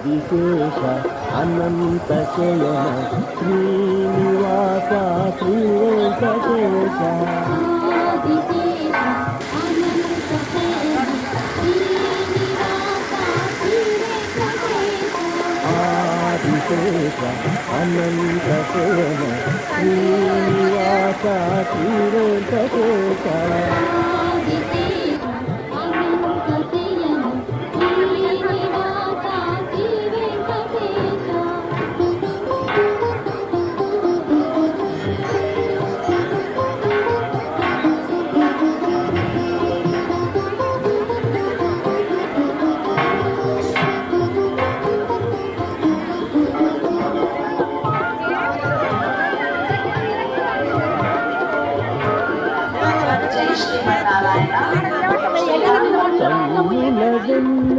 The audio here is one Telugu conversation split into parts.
ఆదిశేష అనంత శయన శ్రీనివాస శ్రీ వెంకటేశ ఆదిశేష అనంత శయన శ్రీనివాస శ్రీ వెంకటేశ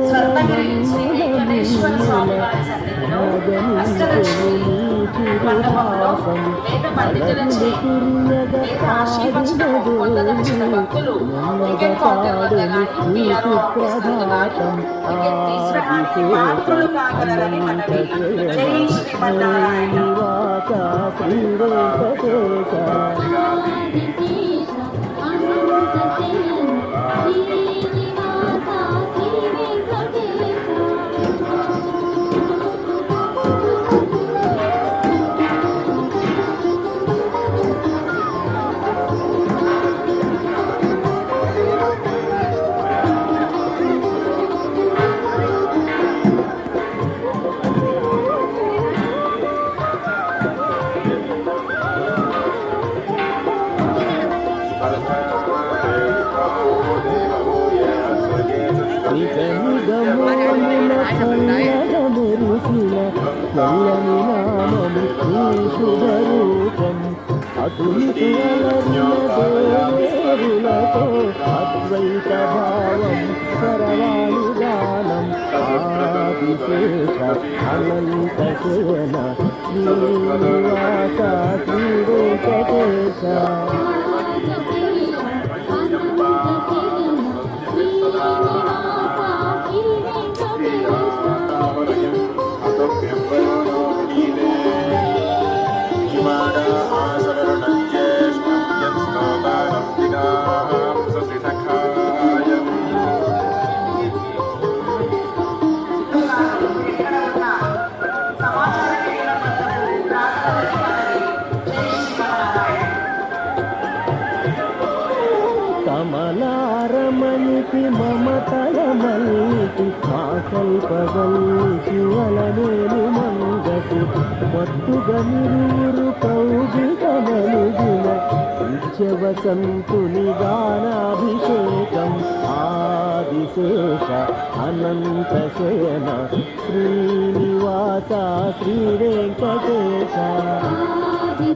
స్వర్ణగిరి శ్రీ వెంకటేశ్వర స్వామి వారి సన్నిధిలో అష్టలక్ష్మి మండపంలో వేద పండితులచే వేద ఆశీర్వచనము పొందదలిచిన భక్తులు టికెట్ కౌంటర్ వద్ద కానీ పిఆర్ఓ ఆఫీస్ నందు కానీ టికెట్ తీసుకోవడానికి పాత్రులు కాగలరని మనవి. జై శ్రీమన్నారాయణ. చల్లని నామము నీ శుభరూపం అతులితో అద్వైత భావం సరవాణి గానం ఆదిశేష అనంత శయన శ్రీనివాస శ్రీ వెంకటేశ కమలారమణికి మమతలమల్లికి ఆకల్పగల్లికి అలనేని మంగటి మత్తుగా నిరువురు కౌగిటమలుగిన నిత్యవసంతుని గానాభిషేకం ఆదిశేష అనంత శయన శ్రీనివాస శ్రీ వెంకటేశ